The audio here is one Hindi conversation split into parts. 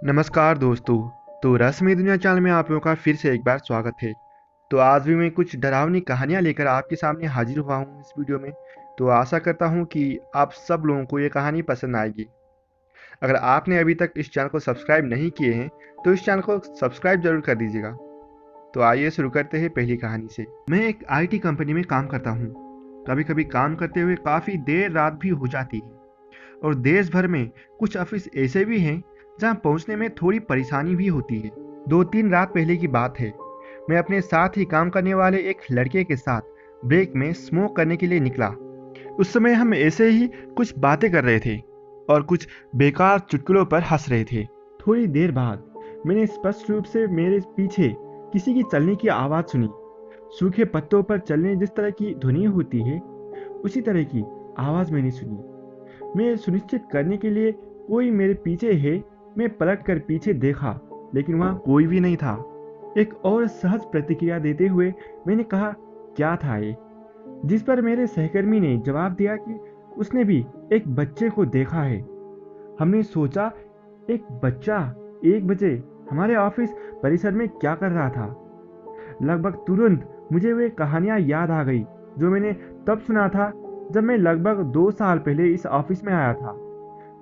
नमस्कार दोस्तों। तो रहस्यमय दुनिया चैनल में आप लोगों का फिर से एक बार स्वागत है। तो आज भी मैं कुछ डरावनी कहानियाँ लेकर आपके सामने हाजिर हुआ हूँ इस वीडियो में। तो आशा करता हूँ कि आप सब लोगों को ये कहानी पसंद आएगी। अगर आपने अभी तक इस चैनल को सब्सक्राइब नहीं किए हैं तो इस चैनल को सब्सक्राइब जरूर कर दीजिएगा। तो आइए शुरू करते हैं पहली कहानी से। मैं एक IT कंपनी में काम करता हूँ। कभी कभी काम करते हुए काफ़ी देर रात भी हो जाती है और देश भर में कुछ ऑफिस ऐसे भी हैं जहां पहुंचने में थोड़ी परेशानी भी होती है। 2-3 रात पहले की बात है। मैं अपने साथ ही काम करने वाले एक लड़के के साथ ब्रेक में स्मोक करने के लिए निकला। उस समय हम ऐसे ही कुछ बातें कर रहे थे और कुछ बेकार चुटकुलों पर हंस रहे थे। थोड़ी देर बाद मैंने स्पष्ट रूप से मेरे पीछे किसी की चलने की आवाज़ सुनी। सूखे पत्तों पर चलने जिस तरह की ध्वनि होती है उसी तरह की आवाज़ मैंने सुनी। मैं सुनिश्चित करने के लिए कोई मेरे पीछे है, मैं पलट कर पीछे देखा लेकिन वहाँ कोई भी नहीं था। एक और सहज प्रतिक्रिया देते हुए मैंने कहा, क्या था ये? जिस पर मेरे सहकर्मी ने जवाब दिया कि उसने भी एक बच्चे को देखा है। हमने सोचा, एक बच्चा 1 बजे हमारे ऑफिस परिसर में क्या कर रहा था? लगभग तुरंत मुझे वे कहानियां याद आ गई जो मैंने तब सुना था जब मैं लगभग 2 साल पहले इस ऑफिस में आया था।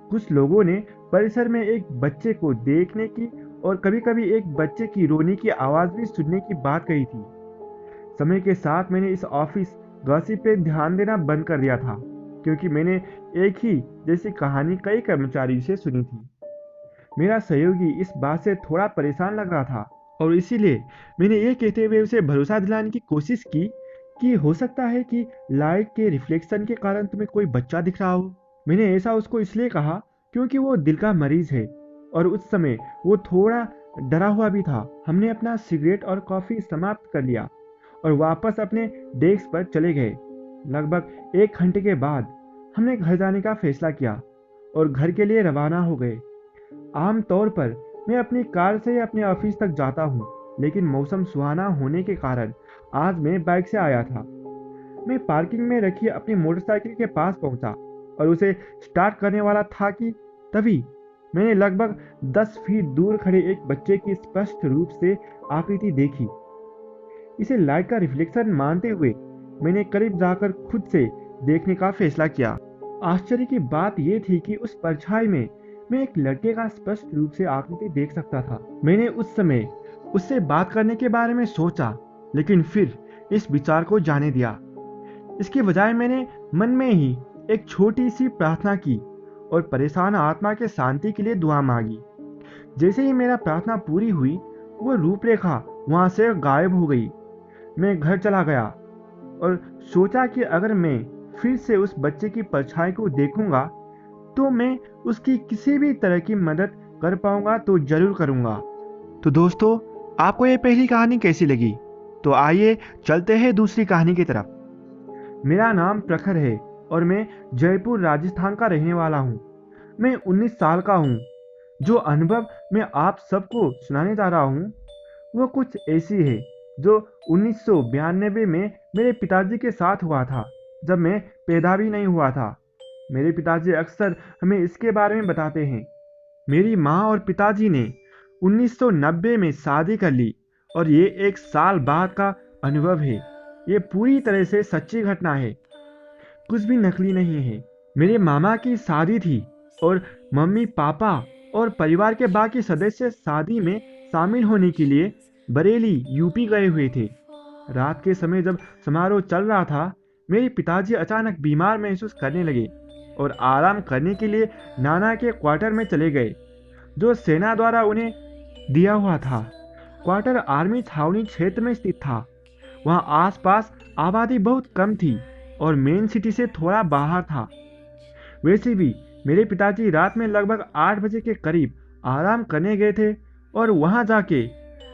कुछ लोगों ने परिसर में एक बच्चे को देखने की और कभी-कभी एक बच्चे की रोने की आवाज़ भी सुनने की बात कही थी। समय के साथ मैंने इस ऑफिस गॉसिप पे ध्यान देना बंद कर दिया था क्योंकि मैंने एक ही जैसी कहानी कई कर्मचारियों से सुनी थी। मेरा सहयोगी इस बात से थोड़ा परेशान लग रहा था और इसीलिए मैंने ये कहते हुए उसे भरोसा दिलाने की कोशिश की कि हो सकता है कि लाइट के रिफ्लेक्शन के कारण तुम्हें कोई बच्चा दिख रहा हो। मैंने ऐसा उसको इसलिए कहा क्योंकि वो दिल का मरीज है और उस समय वो थोड़ा डरा हुआ भी था। हमने अपना सिगरेट और कॉफ़ी समाप्त कर लिया और वापस अपने डेस्क पर चले गए। लगभग 1 घंटे के बाद हमने घर जाने का फैसला किया और घर के लिए रवाना हो गए। आम तौर पर मैं अपनी कार से अपने ऑफिस तक जाता हूँ, लेकिन मौसम सुहाना होने के कारण आज मैं बाइक से आया था। मैं पार्किंग में रखी अपनी मोटरसाइकिल के पास पहुंचा और उसे स्टार्ट करने वाला था कि तभी मैंने लगभग 10 फीट दूर खड़े एक बच्चे की स्पष्ट रूप से आकृति देखी। इसे लाइट का रिफ्लेक्शन मानते हुए मैंने करीब जाकर खुद से देखने का फैसला किया। आश्चर्य की बात यह थी कि उस परछाई में मैं एक लड़के का स्पष्ट रूप से आकृति देख सकता था। मैंने उस समय उससे बात करने के बारे में सोचा, लेकिन फिर इस विचार को जाने दिया। इसके बजाय मैंने मन में ही एक छोटी सी प्रार्थना की और परेशान आत्मा के शांति के लिए दुआ मांगी। जैसे ही मेरा प्रार्थना पूरी हुई, वो रूपरेखा वहां से गायब हो गई। मैं घर चला गया और सोचा कि अगर मैं फिर से उस बच्चे की परछाई को देखूंगा तो मैं उसकी किसी भी तरह की मदद कर पाऊंगा तो जरूर करूंगा। तो दोस्तों, आपको ये पहली कहानी कैसी लगी? तो आइए चलते हैं दूसरी कहानी की तरफ। मेरा नाम प्रखर है और मैं जयपुर राजस्थान का रहने वाला हूँ। मैं 19 साल का हूँ। जो अनुभव मैं आप सबको सुनाने जा रहा हूँ वो कुछ ऐसी है जो 1992 में मेरे पिताजी के साथ हुआ था, जब मैं पैदा भी नहीं हुआ था। मेरे पिताजी अक्सर हमें इसके बारे में बताते हैं। मेरी माँ और पिताजी ने 1990 में शादी कर ली और ये 1 साल बाद का अनुभव है। ये पूरी तरह से सच्ची घटना है, कुछ भी नकली नहीं है। मेरे मामा की शादी थी और मम्मी पापा और परिवार के बाकी सदस्य शादी में शामिल होने के लिए बरेली यूपी गए हुए थे। रात के समय जब समारोह चल रहा था, मेरे पिताजी अचानक बीमार महसूस करने लगे और आराम करने के लिए नाना के क्वार्टर में चले गए, जो सेना द्वारा उन्हें दिया हुआ था। क्वार्टर आर्मी छावनी क्षेत्र में स्थित था। वहाँ आसपास आबादी बहुत कम थी और मेन सिटी से थोड़ा बाहर था। वैसे भी मेरे पिताजी रात में लगभग 8 बजे के करीब आराम करने गए थे और वहाँ जाके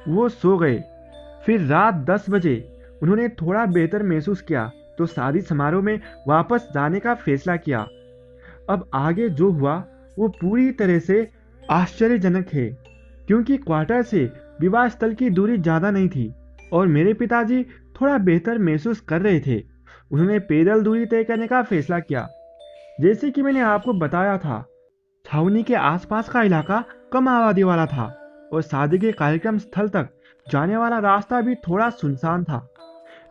वो सो गए। फिर रात 10 बजे उन्होंने थोड़ा बेहतर महसूस किया तो शादी समारोह में वापस जाने का फैसला किया। अब आगे जो हुआ वो पूरी तरह से आश्चर्यजनक है, क्योंकि क्वार्टर से विवाह स्थल की दूरी ज़्यादा नहीं थी और मेरे पिताजी थोड़ा बेहतर महसूस कर रहे थे। उन्होंने पैदल दूरी तय करने का फैसला किया। जैसे कि मैंने आपको बताया था, छावनी के आसपास का इलाका कम आबादी वाला था और शादी के कार्यक्रम स्थल तक जाने वाला रास्ता भी थोड़ा सुनसान था।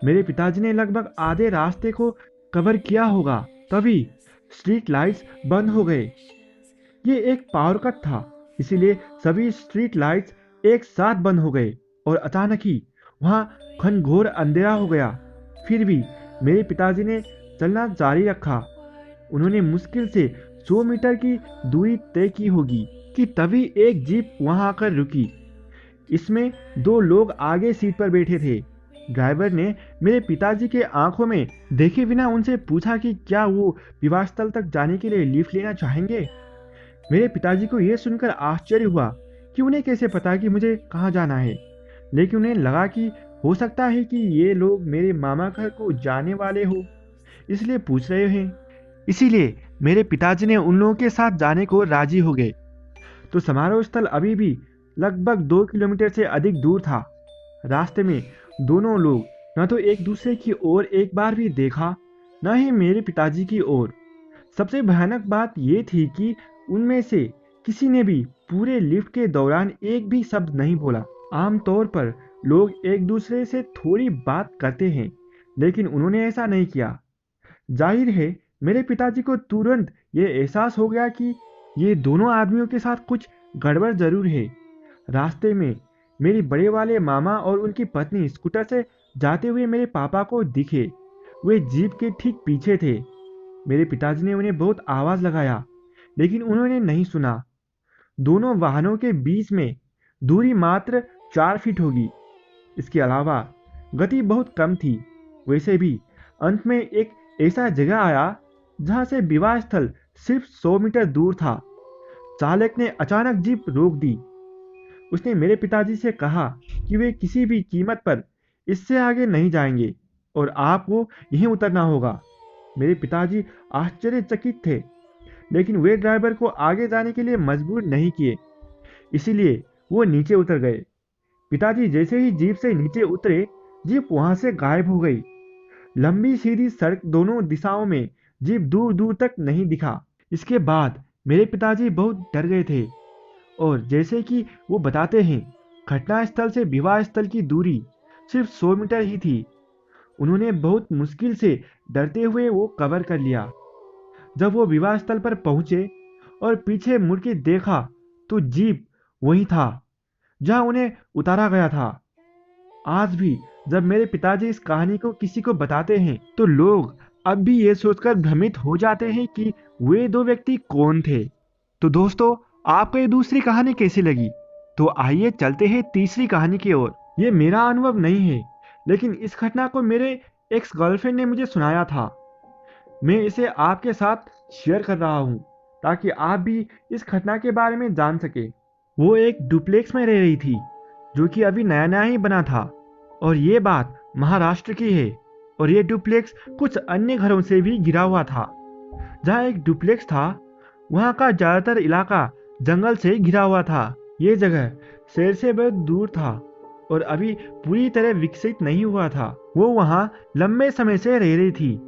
मेरे पिताजी ने लगभग आधे रास्ते को कवर किया होगा, तभी स्ट्रीट लाइट्स बंद हो गए। ये एक पावर कट था, इसीलिए सभी स्ट्रीट लाइट्स एक साथ बंद हो गए और अचानक ही वहां घनघोर अंधेरा हो गया। फिर भी मेरे पिताजी ने चलना जारी रखा। उन्होंने मुश्किल से 100 मीटर की दूरी तय की होगी कि तभी एक जीप वहां आकर रुकी। इसमें दो लोग आगे सीट पर बैठे थे। ड्राइवर ने मेरे पिताजी के आंखों में देखे बिना उनसे पूछा कि क्या वो विवाह स्थल तक जाने के लिए लिफ्ट लेना चाहेंगे। मेरे पिताजी को यह सुनकर आश्चर्य हुआ कि उन्हें कैसे पता कि मुझे कहाँ जाना है, लेकिन उन्हें लगा कि हो सकता है कि ये लोग मेरे मामा घर को जाने वाले हो, इसलिए पूछ रहे हैं। इसीलिए मेरे पिताजी ने उन लोगों के साथ जाने को राजी हो गए। तो समारोह स्थल अभी भी लगभग 2 किलोमीटर से अधिक दूर था। रास्ते में दोनों लोग न तो एक दूसरे की ओर एक बार भी देखा, न ही मेरे पिताजी की ओर। सबसे भयानक बात यह थी कि उनमें से किसी ने भी पूरे लिफ्ट के दौरान एक भी शब्द नहीं बोला। आमतौर पर लोग एक दूसरे से थोड़ी बात करते हैं, लेकिन उन्होंने ऐसा नहीं किया। जाहिर है मेरे पिताजी को तुरंत ये एहसास हो गया कि ये दोनों आदमियों के साथ कुछ गड़बड़ जरूर है। रास्ते में मेरे बड़े वाले मामा और उनकी पत्नी स्कूटर से जाते हुए मेरे पापा को दिखे। वे जीप के ठीक पीछे थे। मेरे पिताजी ने उन्हें बहुत आवाज लगाया, लेकिन उन्होंने नहीं सुना। दोनों वाहनों के बीच में दूरी मात्र 4 फीट होगी। इसके अलावा गति बहुत कम थी। वैसे भी अंत में एक ऐसा जगह आया जहां से विवाह स्थल सिर्फ 100 मीटर दूर था। चालक ने अचानक जीप रोक दी। उसने मेरे पिताजी से कहा कि वे किसी भी कीमत पर इससे आगे नहीं जाएंगे और आपको यहीं उतरना होगा। मेरे पिताजी आश्चर्यचकित थे, लेकिन वे ड्राइवर को आगे जाने के लिए मजबूर नहीं किए, इसीलिए वो नीचे उतर गए। पिताजी जैसे ही जीप से नीचे उतरे, जीप वहां से गायब हो गई। लंबी सीधी सड़क, दोनों दिशाओं में जीप दूर दूर तक नहीं दिखा। इसके बाद मेरे पिताजी बहुत डर गए थे और जैसे कि वो बताते हैं, घटना स्थल से विवाह स्थल की दूरी सिर्फ 100 मीटर ही थी। उन्होंने बहुत मुश्किल से डरते हुए वो कवर कर लिया। जब वो विवाह स्थल पर पहुंचे और पीछे मुड़ के देखा तो जीप वही था जहां उन्हें उतारा गया था। आज भी जब मेरे पिताजी इस कहानी को किसी को बताते हैं तो लोग अब भी ये सोचकर भ्रमित हो जाते हैं कि वे दो व्यक्ति कौन थे। तो दोस्तों, आपको ये दूसरी कहानी कैसी लगी? तो आइए चलते हैं तीसरी कहानी की ओर। ये मेरा अनुभव नहीं है, लेकिन इस घटना को मेरे एक्स गर्लफ्रेंड ने मुझे सुनाया था। मैं इसे आपके साथ शेयर कर रहा हूँ ताकि आप भी इस घटना के बारे में जान सके। वो एक डुप्लेक्स में रह रही थी जो कि अभी नया नया ही बना था, और ये बात महाराष्ट्र की है। और ये डुप्लेक्स कुछ अन्य घरों से भी घिरा हुआ था। जहाँ एक डुप्लेक्स था वहाँ का ज़्यादातर इलाका जंगल से घिरा हुआ था। ये जगह शहर से बहुत दूर था और अभी पूरी तरह विकसित नहीं हुआ था। वो वहाँ लंबे समय से रह रही थी।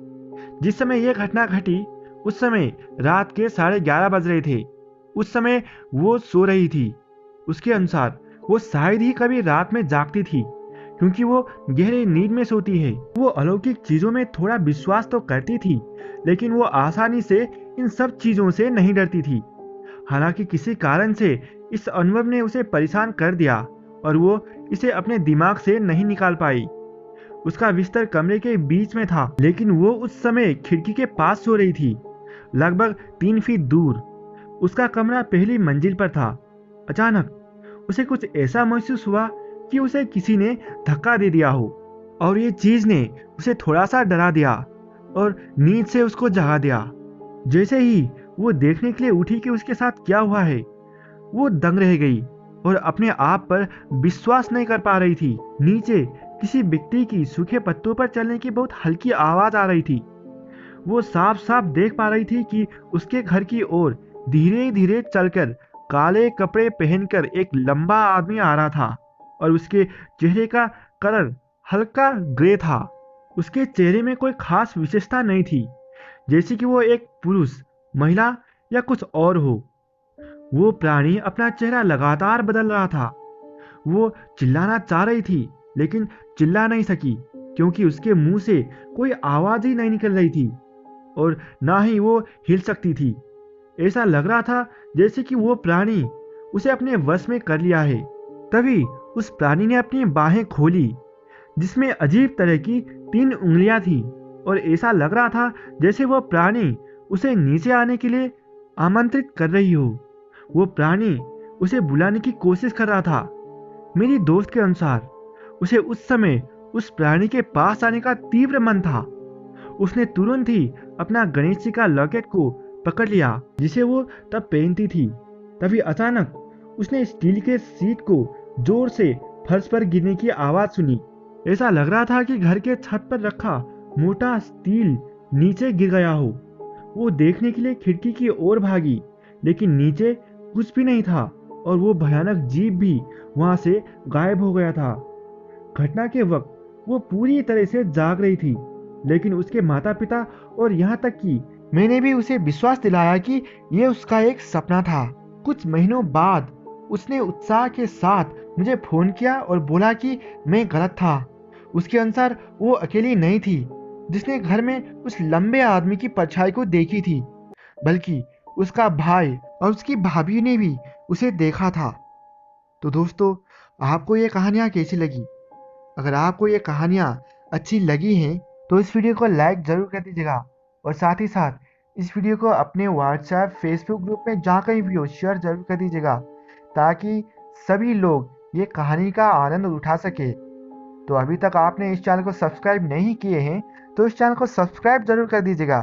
जिस समय यह घटना घटी उस समय रात के 11:30 बज रहे थे। उस समय वो सो रही थी। उसके अनुसार वो शायद ही कभी रात में जागती थी, क्योंकि वो गहरी नींद में सोती है। वो अलौकिक चीजों में थोड़ा विश्वास तो करती थी, लेकिन वो आसानी से इन सब चीजों से नहीं डरती थी। हालांकि किसी कारण से इस अनुभव ने उसे परेशान कर दिया और वो इसे अपने दिमाग से नहीं निकाल पाई। उसका बिस्तर कमरे के बीच में था, लेकिन वो उस समय खिड़की के पास सो रही थी, लगभग 3 फीट दूर। उसका कमरा पहली मंजिल पर था। अचानक उसे कुछ ऐसा महसूस हुआ कि उसे किसी ने धक्का दे दिया हो, और ये चीज ने उसे थोड़ा सा डरा दिया और नींद से उसको जगा दिया। जैसे ही वो देखने के लिए उठी कि उसके साथ क्या हुआ है, वो दंग रह गई और अपने आप पर विश्वास नहीं कर पा रही थी। नीचे किसी व्यक्ति की सूखे पत्तों पर चलने की बहुत हल्की आवाज आ रही थी। वो साफ साफ देख पा रही थी कि उसके घर की ओर धीरे धीरे चलकर काले कपड़े पहनकर एक लंबा आदमी आ रहा था, और उसके चेहरे का कलर हल्का ग्रे था। उसके चेहरे में कोई खास विशेषता नहीं थी, जैसे कि वो एक पुरुष, महिला या कुछ और हो। वो प्राणी अपना चेहरा लगातार बदल रहा था। वो चिल्लाना चाह रही थी, लेकिन चिल्ला नहीं सकी क्योंकि उसके मुंह से कोई आवाज ही नहीं निकल रही थी और ना ही वो हिल सकती थी। ऐसा लग रहा था जैसे कि वो प्राणी उसे अपने वश में कर लिया है। तभी उस प्राणी ने अपनी बाहें खोली, जिसमें अजीब तरह की 3 उंगलियां थी और ऐसा लग रहा था जैसे वह प्राणी उसे नीचे आने के लिए आमंत्रित कर रही हो। वो प्राणी उसे बुलाने की कोशिश कर रहा था। मेरी दोस्त के अनुसार उसे उस समय उस प्राणी के पास आने का तीव्र मन था। उसने तुरंत ही अपना गणेश जी का लॉकेट को पकड़ लिया, जिसे वो तब पहनती थी। तभी अचानक उसने स्टील के सीट को जोर से फर्श पर गिरने की आवाज सुनी। ऐसा लग रहा था कि घर के छत पर रखा मोटा स्टील नीचे गिर गया हो। वो देखने के लिए खिड़की की ओर भागी, लेकिन नीचे कुछ भी नहीं था और वो भयानक जीव भी वहां से गायब हो गया था। घटना के वक्त वो पूरी तरह से जाग रही थी, लेकिन उसके माता पिता और यहाँ तक कि मैंने भी उसे विश्वास दिलाया कि ये उसका एक सपना था। कुछ महीनों बाद उसने उत्साह के साथ मुझे फोन किया और बोला कि मैं गलत था। उसके अनुसार वो अकेली नहीं थी जिसने घर में उस लंबे आदमी की परछाई को देखी थी, बल्कि उसका भाई और उसकी भाभी ने भी उसे देखा था। तो दोस्तों, आपको ये कहानियाँ कैसी लगी? अगर आपको ये कहानियाँ अच्छी लगी हैं तो इस वीडियो को लाइक ज़रूर कर दीजिएगा और साथ ही साथ इस वीडियो को अपने व्हाट्सएप फेसबुक ग्रुप में जहाँ कहीं भी हो शेयर ज़रूर कर दीजिएगा, ताकि सभी लोग ये कहानी का आनंद उठा सके। तो अभी तक आपने इस चैनल को सब्सक्राइब नहीं किए हैं तो इस चैनल को सब्सक्राइब ज़रूर कर दीजिएगा,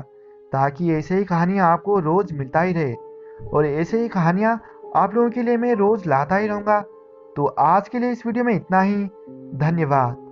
ताकि ऐसे ही कहानियाँ आपको रोज़ मिलता ही रहे और ऐसे ही कहानियाँ आप लोगों के लिए मैं रोज़ लाता ही रहूँगा। तो आज के लिए इस वीडियो में इतना ही। धन्यवाद।